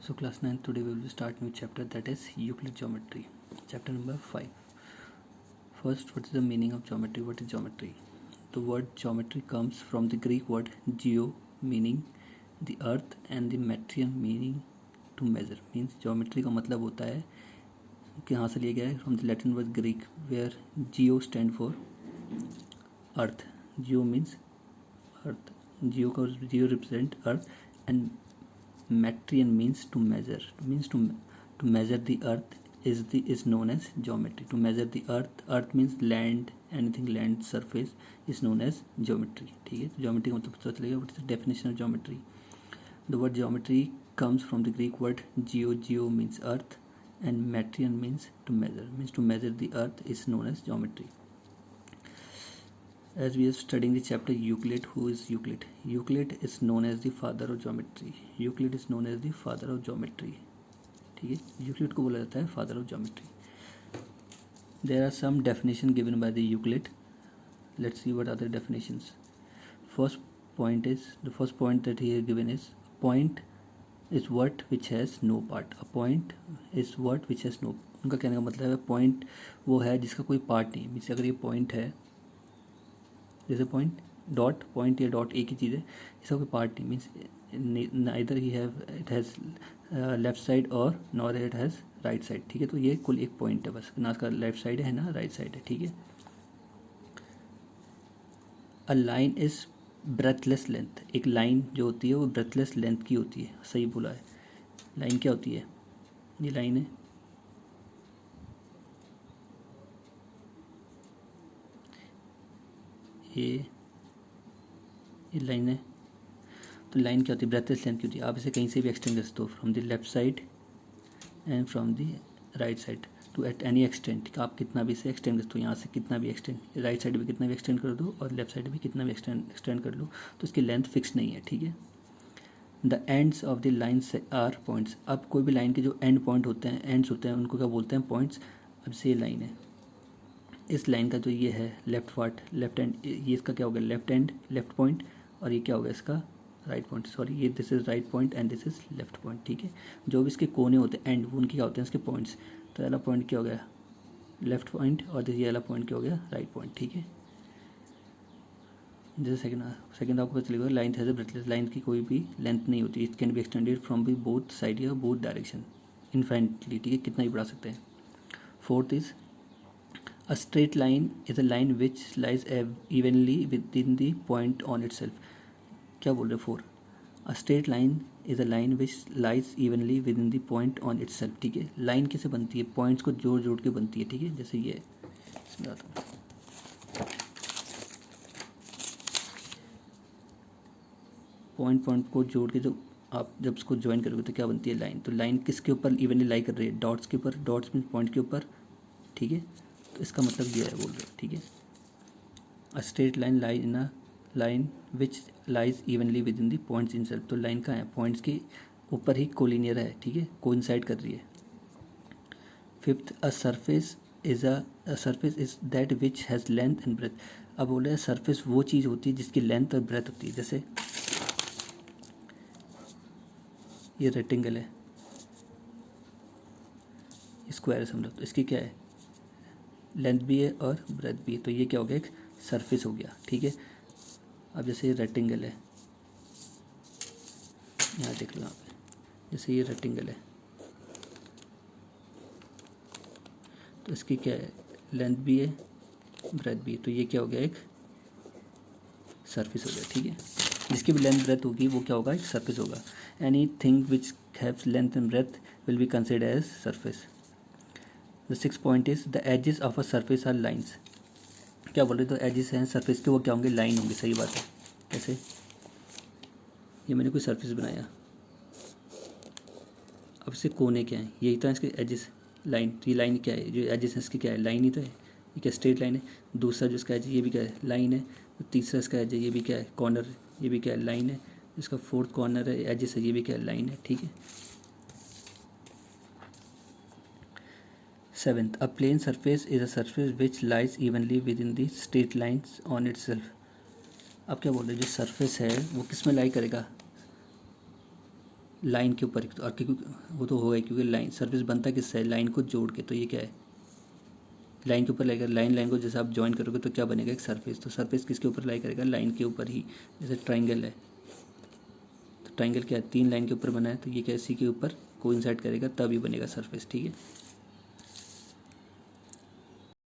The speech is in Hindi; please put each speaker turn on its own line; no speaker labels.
So class 9, today we will start new chapter, that is Euclid geometry. Chapter number 5. First, what is the meaning of geometry? What is geometry? The word geometry comes from the Greek word geo, meaning the earth, and the metrian, meaning to measure. Means geometry का मतलब होता है कि यहाँ से लिया गया है from the Latin word Greek, where geo stand for earth. Geo means earth. Geo represent earth, and metrian means to measure. Means to measure the earth is known as geometry. To measure the earth means land, anything land surface is known as geometry. ठीक है, तो geometry का मतलब पता चलेगा. What is the definition of geometry? The word geometry comes from the Greek word geo. Geo means earth, and metrian means to measure. Means to measure the earth is known as geometry. As we are studying the chapter Euclid, who is Euclid? Euclid is known as the father of geometry. Euclid is known as the father of geometry. ठीक है, यूक्लिड को बोला जाता है father of geometry. There are some definition given by the Euclid. Let's see what are the definitions. The first point that he has given is point is what which has no part. A point is what which has no. उनका कहने का मतलब है पॉइंट वो है जिसका कोई पार्ट नहीं. मीन्स अगर ये पॉइंट है, जैसे पॉइंट डॉट, पॉइंट या डॉट एक ही चीज़ है, इसका कोई पार्ट नहीं. Means neither he have it has left side और nor it has right side. ठीक है, तो ये कुल एक पॉइंट है बस, ना इसका लेफ्ट साइड है ना राइट साइड है. ठीक है. A line is breathless length. एक लाइन जो होती है वो ब्रेथलेस लेंथ की होती है. सही बोला है. लाइन क्या होती है? ये लाइन है, ये लाइन है. तो लाइन क्या होती है? ब्रेथलेस लेंथ की होती है. आप इसे कहीं से भी एक्सटेंड कर सकते हो, from the left side and from the right side, to at any extent. आप कितना भी इसे एक्सटेंड कर सकते हो, यहाँ से कितना भी एक्सटेंड, राइट साइड भी कितना भी एक्सटेंड कर दो और लेफ्ट साइड भी कितना भी एक्सटेंड कर लो, तो इसकी लेंथ फिक्स नहीं है. ठीक है. The ends of the line are points. अब कोई भी लाइन के जो एंड पॉइंट होते हैं, एंड्स होते हैं, उनको क्या बोलते हैं? पॉइंट्स. अब से ये लाइन है, इस लाइन का जो ये है लेफ्ट पार्ट, लेफ्ट एंड, ये इसका क्या हो गया? Left and, left point. और ये क्या हो गया इसका? Right point. सॉरी, ये this is right point and this is left point. ठीक है. जो भी इसके कोने होते हैं एंड, वो उनके क्या होते हैं? इसके पॉइंट्स. तो वाला पॉइंट क्या हो गया? Left point. और ये वाला पॉइंट क्या हो गया? Right point. ठीक है. जैसे सेकंड आपको पता चलेगा, line has a breadthless. Line की कोई भी लेंथ नहीं होती. It can be extended from be both side या बोथ डायरेक्शन इनफाइनिटली. ठीक है, कितना ही बढ़ा सकते हैं. Fourth is a straight line is a line which lies evenly within the point on itself. क्या बोल रहे? 4. A straight line is a line which lies evenly within the point on itself. ठीक है. लाइन कैसे बनती है? पॉइंट्स को जोड़ जोड़ के बनती है. ठीक है, जैसे ये समझाता हूँ. पॉइंट को जोड़ के जो आप जब उसको ज्वाइन करोगे तो क्या बनती है? लाइन. तो लाइन किसके ऊपर इवनली लाई कर रही है? डॉट्स के ऊपर. डॉट्स मीन्स पॉइंट के ऊपर. ठीक है, तो इसका मतलब ये है बोल रहे. ठीक है. A straight line lie in a line which lies evenly with in the points in self. तो लाइन कहाँ है? पॉइंट्स के ऊपर ही कोलिनियर है. ठीक है, कोइंसाइड कर रही है. Fifth, a surface is that which has length and breadth. अब बोल रहे हैं सरफेस वो चीज़ होती है जिसकी लेंथ और ब्रेथ होती है. जैसे ये रेक्टेंगल है, स्क्वायर है समझो, तो इसकी क्या है? लेंथ भी है और ब्रेथ भी है. तो ये क्या हो गया? एक सरफेस हो गया. ठीक है. अब जैसे ये रेक्टेंगल है, यहाँ देख लो, यहाँ पे जैसे ये रेक्टेंगल है, तो इसकी क्या है? लेंथ भी है, ब्रेथ भी है. तो ये क्या हो गया? एक सरफेस हो गया. ठीक है. जिसकी भी लेंथ ब्रेथ होगी वो क्या होगा? एक सरफेस होगा. Anything which have length and breadth will be considered as surface. The 6th point is the edges of a surface are lines. क्या बोल रहे? तो एजेस हैं सरफेस के, वो क्या होंगे? लाइन होंगे. सही बात है. कैसे? ये मैंने कोई सरफेस बनाया, अब इसके कोने क्या हैं? यही तो है इसके एजेस. लाइन. तो ये लाइन क्या है? जो एजेस हैं इसकी क्या है? लाइन ही तो है. ये क्या? स्ट्रेट लाइन है. दूसरा जो इसका एज है ये भी क्या है? लाइन है. तो तीसरा इसका एज है ये भी क्या है? कॉर्नर. ये भी क्या है? लाइन है. इसका 4th कॉर्नर है, एजेस है, ये भी क्या है? लाइन है. ठीक है. 7th, a plane surface is a surface which lies evenly within the straight lines on itself. अब क्या बोल रहे हैं? जो सरफेस है वो किस में लाई करेगा? लाइन के ऊपर, और क्योंकि वो तो होगा ही, क्योंकि लाइन सरफेस बनता किससे है, लाइन को जोड़ के, तो ये क्या है, लाइन के ऊपर लाई करेगा। लाइन को जैसे आप ज्वाइन करोगे तो क्या बनेगा, एक सरफेस। तो सरफेस किसके ऊपर लाई करेगा, लाइन के ऊपर ही। जैसे ट्राइंगल है, तो ट्राइंगल क्या है, 3 लाइन के ऊपर बना है, तो ये क्या है, सी के ऊपर कोइंसाइड करेगा तभी बनेगा सरफेस, ठीक है।